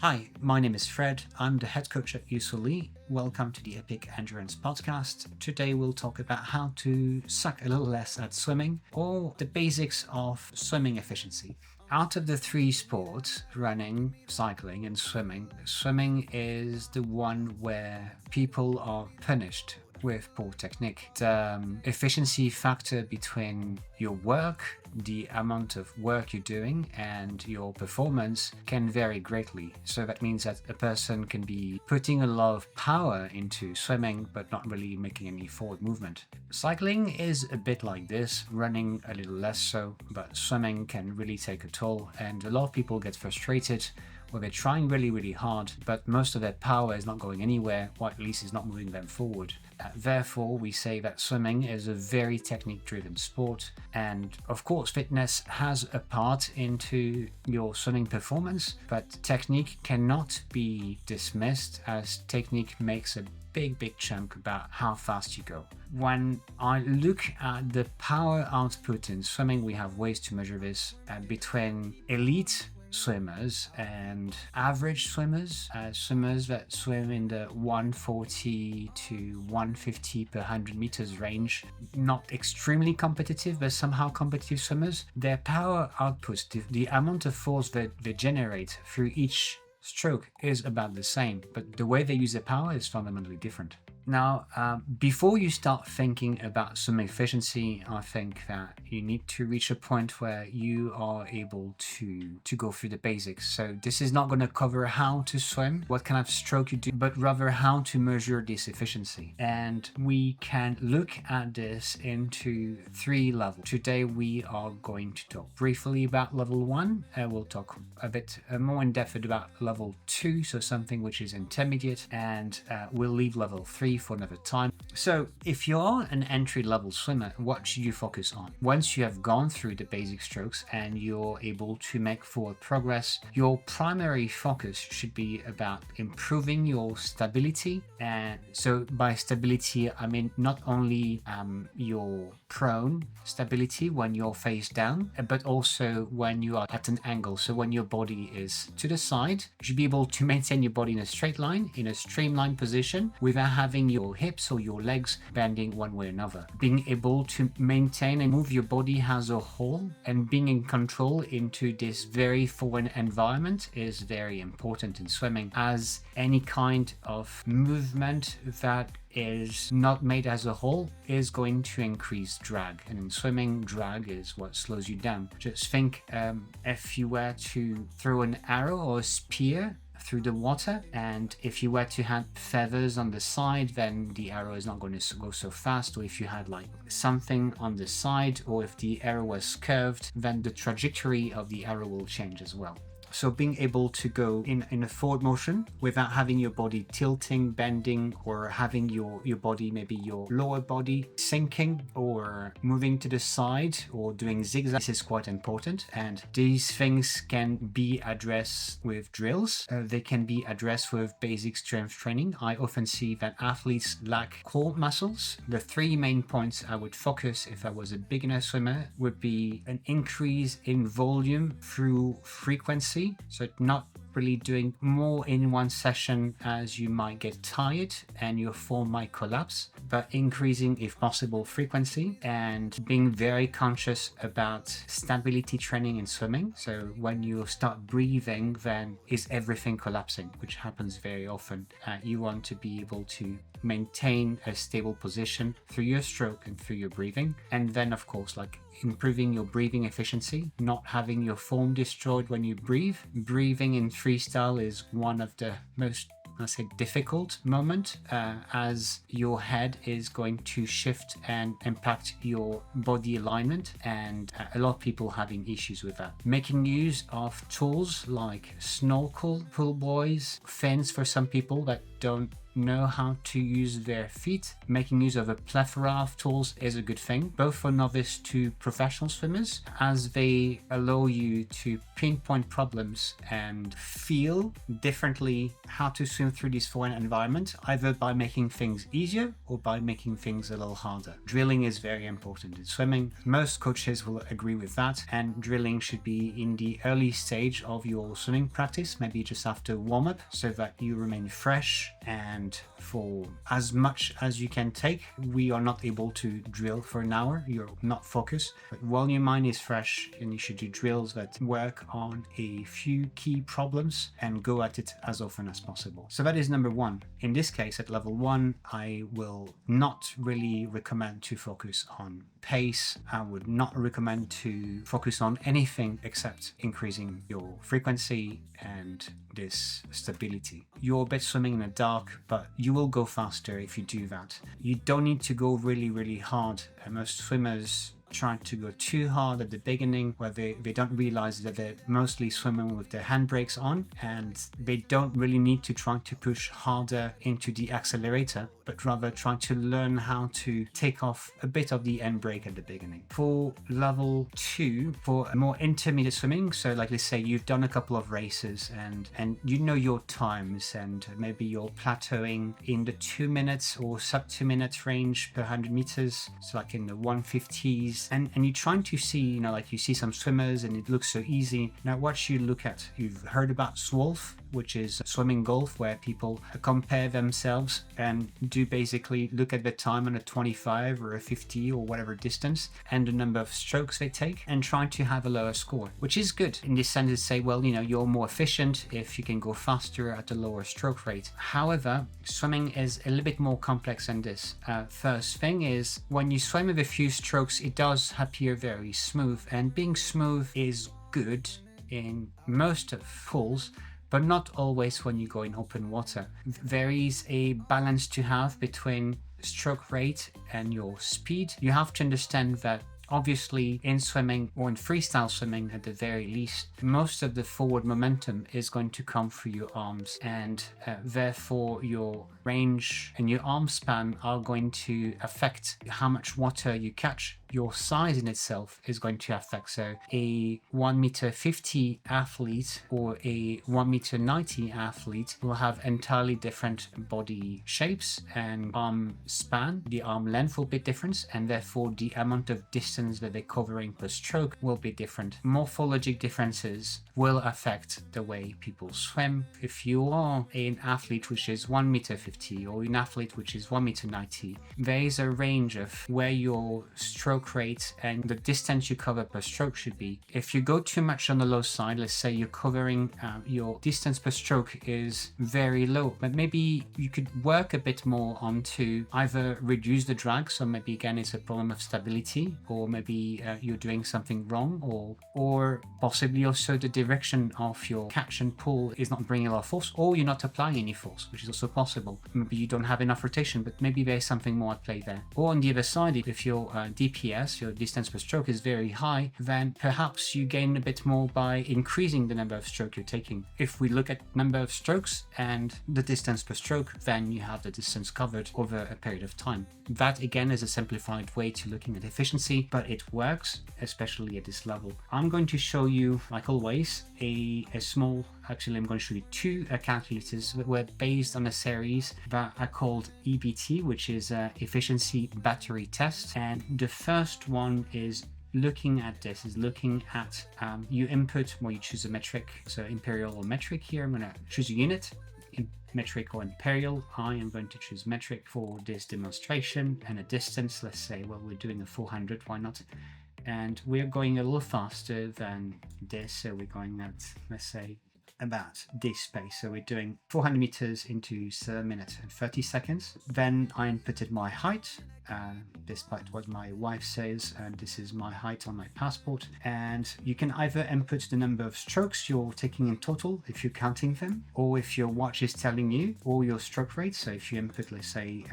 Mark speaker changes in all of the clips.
Speaker 1: Hi, my name is Fred. I'm the head coach at Yousuli. Welcome to the Epic Endurance Podcast. Today we'll talk about how to suck a little less at swimming or the basics of swimming efficiency. Out of the three sports, running, cycling, and swimming is the one where people are punished with poor technique. The efficiency factor between your work, the amount of work you're doing, and your performance can vary greatly. So that means that a person can be putting a lot of power into swimming but not really making any forward movement. Cycling is a bit like this, running a little less so, but swimming can really take a toll, and a lot of people get frustrated where they're trying really hard, but most of their power is not going anywhere, or at least is not moving them forward. Therefore, we say that swimming is a very technique-driven sport, and of course fitness has a part into your swimming performance, but technique cannot be dismissed, as technique makes a big chunk about how fast you go. When I look at the power output in swimming, we have ways to measure this between elite swimmers and average swimmers, swimmers that swim in the 140 to 150 per 100 meters range, not extremely competitive but somehow competitive swimmers. Their power output, the amount of force that they generate through each stroke is about the same, but the way they use their power is fundamentally different. Now, before you start thinking about swimming efficiency, I think that you need to reach a point where you are able to go through the basics. So this is not going to cover how to swim, what kind of stroke you do, but rather how to measure this efficiency. And we can look at this into three levels. Today, we are going to talk briefly about level 1. We'll talk a bit more in depth about level 2, so something which is intermediate, and we'll leave level 3 for another time. So if you're an entry-level swimmer, what should you focus on? Once you have gone through the basic strokes and you're able to make forward progress, your primary focus should be about improving your stability. And so by stability, I mean not only your prone stability when you're face down, but also when you are at an angle. So when your body is to the side, you should be able to maintain your body in a straight line, in a streamlined position, without having your hips or your legs bending one way or another. Being able to maintain and move your body as a whole and being in control into this very foreign environment is very important in swimming, as any kind of movement that is not made as a whole is going to increase drag, and in swimming, drag is what slows you down. Just think if you were to throw an arrow or a spear through the water, and if you were to have feathers on the side, then the arrow is not going to go so fast. Or if you had like something on the side, or if the arrow was curved, then the trajectory of the arrow will change as well. So being able to go in a forward motion without having your body tilting, bending, or having your body, maybe your lower body sinking or moving to the side or doing zigzags, is quite important. And these things can be addressed with drills. They can be addressed with basic strength training. I often see that athletes lack core muscles. The three main points I would focus if I was a beginner swimmer would be an increase in volume through frequency. So not really doing more in one session, as you might get tired and your form might collapse, but increasing, if possible, frequency, and being very conscious about stability training in swimming. So when you start breathing, then is everything collapsing, which happens very often. You want to be able to maintain a stable position through your stroke and through your breathing. And then of course, like improving your breathing efficiency, not having your form destroyed when you breathe. Breathing in freestyle is one of the most, let's say, difficult moment, as your head is going to shift and impact your body alignment, and a lot of people having issues with that. Making use of tools like snorkel, pull buoys, fins for some people that don't know how to use their feet. Making use of a plethora of tools is a good thing, both for novice to professional swimmers, as they allow you to pinpoint problems and feel differently how to swim through this foreign environment, either by making things easier or by making things a little harder. Drilling is very important in swimming. Most coaches will agree with that, and drilling should be in the early stage of your swimming practice, maybe just after warm-up, so that you remain fresh. And for as much as you can take, we are not able to drill for an hour. You're not focused, but while your mind is fresh, and you should do drills that work on a few key problems and go at it as often as possible. So that is number one. In this case, at level 1, I will not really recommend to focus on pace. I would not recommend to focus on anything except increasing your frequency and this stability. You're a bit swimming in the dark, but you will go faster if you do that. You don't need to go really hard. Most swimmers try to go too hard at the beginning, where they don't realize that they're mostly swimming with their handbrakes on, and they don't really need to try to push harder into the accelerator, but rather try to learn how to take off a bit of the end brake at the beginning. For level 2, for a more intermediate swimming, so like let's say you've done a couple of races and you know your times, and maybe you're plateauing in the 2 minutes or sub 2 minutes range per 100 meters, so like in the 150s, and you're trying to see, like you see some swimmers and it looks so easy. Now what you look at, you've heard about SWOLF, which is swimming golf, where people compare themselves and do basically look at the time on a 25 or a 50 or whatever distance and the number of strokes they take and try to have a lower score, which is good in this sense to say, well, you're more efficient if you can go faster at a lower stroke rate. However, swimming is a little bit more complex than this. First thing is, when you swim with a few strokes, it does appear very smooth, and being smooth is good in most of pools, but not always when you go in open water. There is a balance to have between stroke rate and your speed. You have to understand that obviously in swimming, or in freestyle swimming at the very least, most of the forward momentum is going to come through your arms, and therefore your range and your arm span are going to affect how much water you catch. Your size in itself is going to affect. So a 1.50 m athlete or a 1.90 m athlete will have entirely different body shapes and arm span. The arm length will be different, and therefore the amount of distance that they're covering per stroke will be different. Morphologic differences will affect the way people swim. If you are an athlete which is 1.50 m or an athlete which is 1.90 m, there is a range of where your stroke rate and the distance you cover per stroke should be. If you go too much on the low side, let's say you're covering your distance per stroke is very low, but maybe you could work a bit more on to either reduce the drag, so maybe again it's a problem of stability, or maybe you're doing something wrong, or possibly also the direction of your catch and pull is not bringing a lot of force, or you're not applying any force, which is also possible. Maybe you don't have enough rotation, but maybe there's something more at play there. Or on the other side, if your DPS, your distance per stroke, is very high, then perhaps you gain a bit more by increasing the number of strokes you're taking. If we look at number of strokes and the distance per stroke, then you have the distance covered over a period of time. That again is a simplified way to looking at efficiency, but it works, especially at this level. I'm going to show you, like always, a small, actually I'm going to show you two calculators that were based on a series that are called EBT, which is Efficiency Battery Test. And the first one is looking at you input, well, you choose a metric, so imperial or metric here. I'm going to choose a unit, metric or imperial. I am going to choose metric for this demonstration, and a distance, let's say, well, we're doing a 400, why not? And we're going a little faster than this, so we're going at, let's say, about this pace. So we're doing 400 meters into 7 minutes and 30 seconds. Then I inputted my height, despite what my wife says, and this is my height on my passport. And you can either input the number of strokes you're taking in total, if you're counting them, or if your watch is telling you, or your stroke rate. So if you input, let's say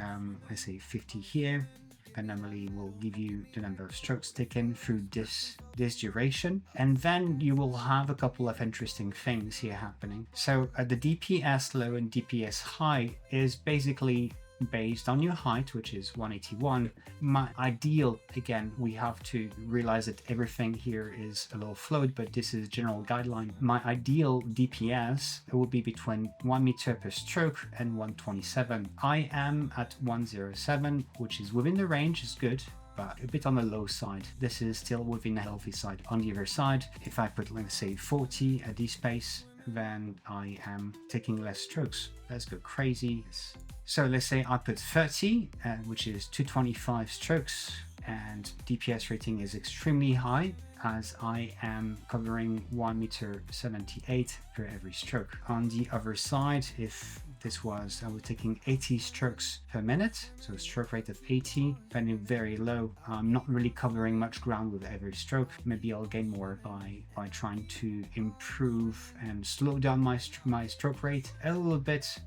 Speaker 1: 50 here, normally will give you the number of strokes taken through this duration. And then you will have a couple of interesting things here happening. So the DPS low and DPS high is basically based on your height, which is 181. My ideal, again, we have to realize that everything here is a little fluid, but this is general guideline. My ideal DPS would be between 1 meter per stroke and 127. I am at 107, which is within the range, is good, but a bit on the low side. This is still within a healthy side. On the other side, if I put, let's say, 40 at this pace, then I am taking less strokes. Let's go crazy. So let's say I put 30, which is 225 strokes, and DPS rating is extremely high as I am covering 1 meter 78 per every stroke. On the other side, if this was, I was taking 80 strokes per minute, so a stroke rate of 80, then very low. I'm not really covering much ground with every stroke. Maybe I'll gain more by trying to improve and slow down my stroke rate a little bit.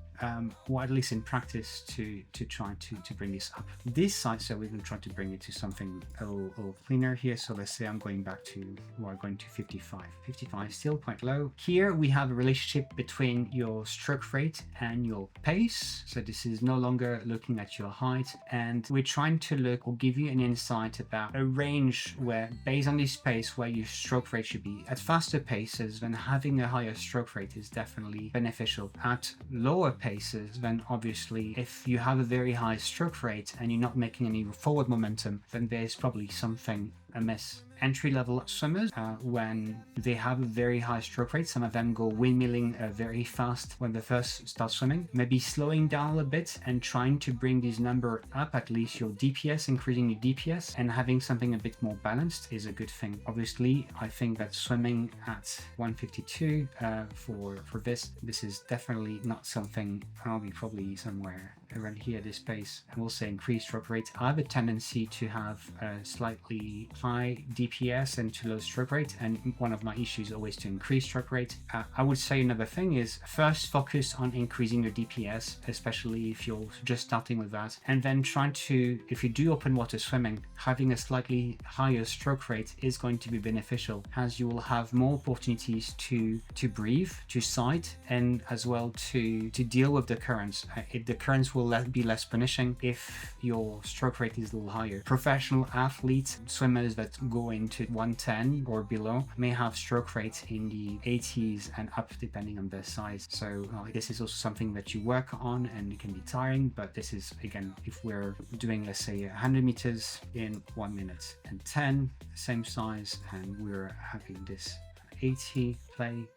Speaker 1: Or at least in practice to try to bring this up this side, so we can try to bring it to something a little cleaner here. So let's say I'm going back to, we're going to 55 still quite low. Here we have a relationship between your stroke rate and your pace, so this is no longer looking at your height, and we're trying to look or give you an insight about a range where, based on this pace, where your stroke rate should be. At faster paces, then having a higher stroke rate is definitely beneficial. At lower paces, then obviously if you have a very high stroke rate and you're not making any forward momentum, then there's probably something amiss. Entry-level swimmers, when they have a very high stroke rate, some of them go windmilling very fast when they first start swimming. Maybe slowing down a bit and trying to bring this number up, at least your DPS, increasing your DPS, and having something a bit more balanced is a good thing. Obviously, I think that swimming at 152 for this is definitely not something. I'll be probably somewhere around here, this pace, and we'll say increased stroke rate. I have a tendency to have a slightly high DPS and too low stroke rate, and one of my issues is always to increase stroke rate. I would say another thing is first focus on increasing your DPS, especially if you're just starting with that, and then trying to, if you do open water swimming, having a slightly higher stroke rate is going to be beneficial, as you will have more opportunities to breathe, to sight, and as well to deal with the currents. The currents will be less punishing if your stroke rate is a little higher. Professional athletes, swimmers that go into 110 or below may have stroke rates in the 80s and up depending on their size. So this is also something that you work on, and it can be tiring, but this is, again, if we're doing, let's say, 100 meters in 1 minute and 10, same size, and we're having this 80 play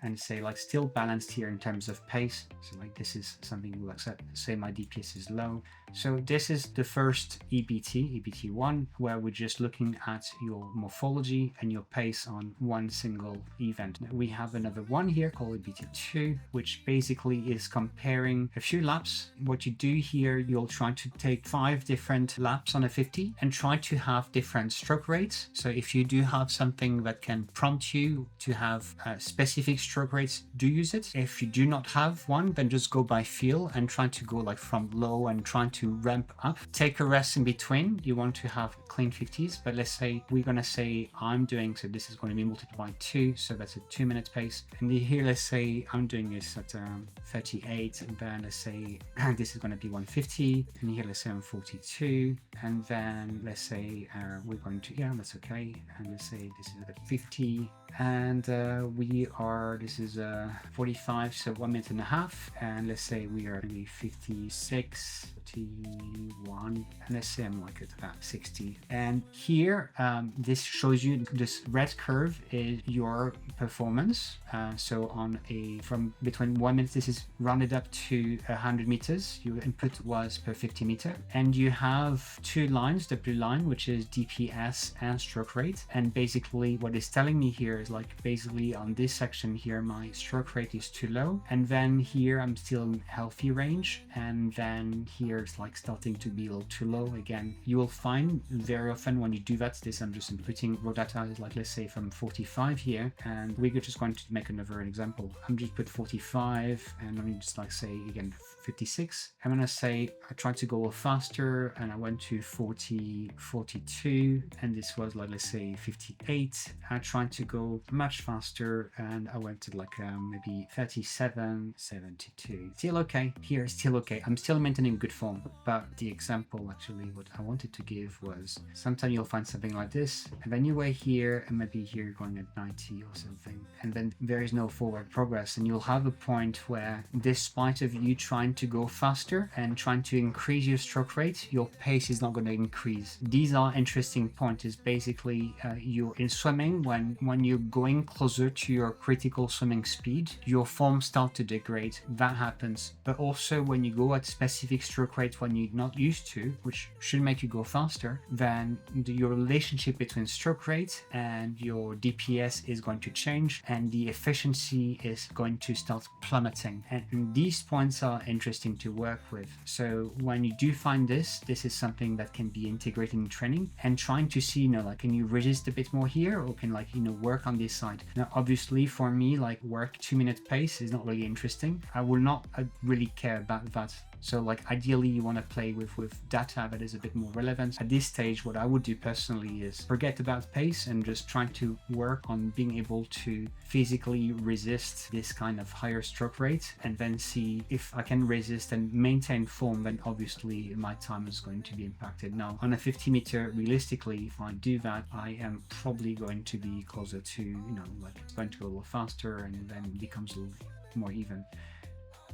Speaker 1: and say like still balanced here in terms of pace. So like this is something we'll accept. Say my DPS is low. So this is the first EBT1, where we're just looking at your morphology and your pace on one single event. We have another one here called EBT2, which basically is comparing a few laps. What you do here, you'll try to take 5 different laps on a 50 and try to have different stroke rates. So if you do have something that can prompt you to have specific stroke rates, do use it. If you do not have one, then just go by feel and try to go like from low and trying to ramp up. Take a rest in between. You want to have clean 50s, but let's say we're gonna say I'm doing, so this is going to be multiplied by 2, so that's a 2-minute pace. And here let's say I'm doing this at 38, and then let's say this is going to be 150, and here let's say I'm 42, and then let's say we're going to, yeah, that's okay, and let's say this is at 50, and this is 45, so 1 minute and a half, and let's say we are maybe 56, 51, and let's say I'm like at about 60. And here this shows you, this red curve is your performance. So on from between 1 minute, this is rounded up to 100 meters. Your input was per 50 meter, and you have 2 lines, the blue line, which is DPS and stroke rate. And basically what it's telling me here is like, basically on this section here, my stroke rate is too low, and then here I'm still in healthy range, and then here it's like starting to be a little too low again. You will find very often when you do that, this I'm just inputting raw data, is like, let's say from 45 here, and we're just going to make another example. I'm just put 45, and let me just like say again 56. I'm gonna say I tried to go faster and I went to 40, 42, and this was like, let's say 58. I tried to go much faster and I went to like maybe 37, 72. Still okay. Here, still okay. I'm still maintaining good form, but the example actually what I wanted to give was sometimes you'll find something like this, and then you wait here and maybe here going at 90 or something, and then there is no forward progress, and you'll have a point where despite of you trying to go faster and trying to increase your stroke rate, your pace is not going to increase. These are interesting points. Is basically you're in swimming when you're going closer to your critical swimming speed, your form starts to degrade. That happens. But also when you go at specific stroke rates when you're not used to, which should make you go faster, then your relationship between stroke rate and your DPS is going to change, and the efficiency is going to start plummeting. And these points are interesting to work with. So when you do find this is something that can be integrated in training, and trying to see, like, can you resist a bit more here, or can, like, work on this side. Now, obviously for me, like, work 2-minute pace is not really interesting. I will not really care about that. So, like, ideally you want to play with data that is a bit more relevant. At this stage, what I would do personally is forget about pace and just try to work on being able to physically resist this kind of higher stroke rate, and then see if I can resist and maintain form. Then obviously my time is going to be impacted. Now, on a 50 meter, realistically, if I do that, I am probably going to be closer to, like, it's going to go a little faster, and then it becomes a little more even.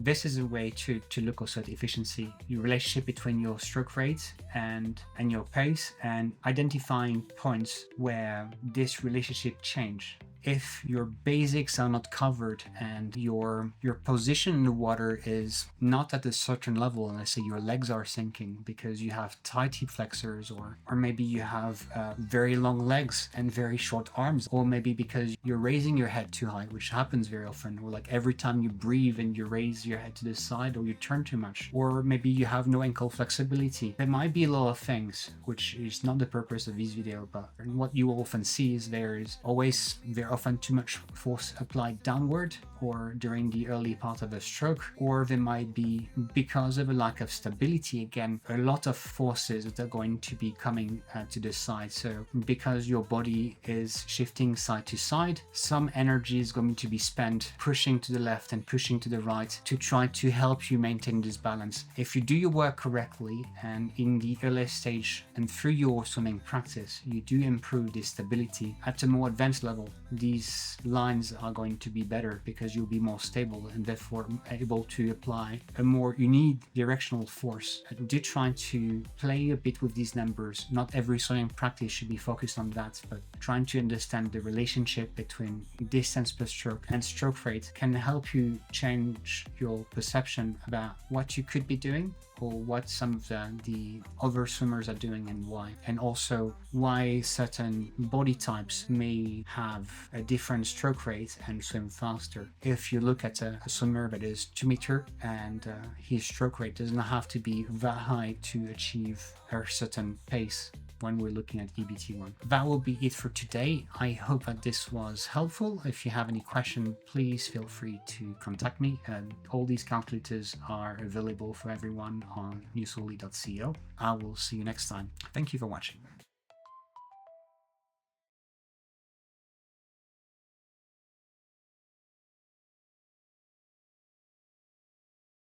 Speaker 1: This is a way to look also at efficiency, your relationship between your stroke rate and your pace, and identifying points where this relationship change. If your basics are not covered and your position in the water is not at a certain level, and let's say your legs are sinking because you have tight hip flexors, or maybe you have very long legs and very short arms, or maybe because you're raising your head too high, which happens very often, or like every time you breathe and you raise your head to the side, or you turn too much, or maybe you have no ankle flexibility. There might be a lot of things, which is not the purpose of this video, but what you will often see is there is always often too much force applied downward or during the early part of a stroke, or there might be, because of a lack of stability, again, a lot of forces that are going to be coming to the side. So because your body is shifting side to side, some energy is going to be spent pushing to the left and pushing to the right to try to help you maintain this balance. If you do your work correctly, and in the early stage and through your swimming practice, you do improve this stability at a more advanced level, these lines are going to be better because you'll be more stable and therefore able to apply a more unidirectional force. Do try to play a bit with these numbers. Not every swimming practice should be focused on that, but trying to understand the relationship between distance per stroke and stroke rate can help you change your perception about what you could be doing, or what some of the other swimmers are doing and why, and also why certain body types may have a different stroke rate and swim faster. If you look at a swimmer that is 2 meter and his stroke rate doesn't have to be that high to achieve a certain pace when we're looking at EBT1. That will be it for today. I hope that this was helpful. If you have any question, please feel free to contact me. All these calculators are available for everyone on yousuli.co. I will see you next time. Thank you for watching.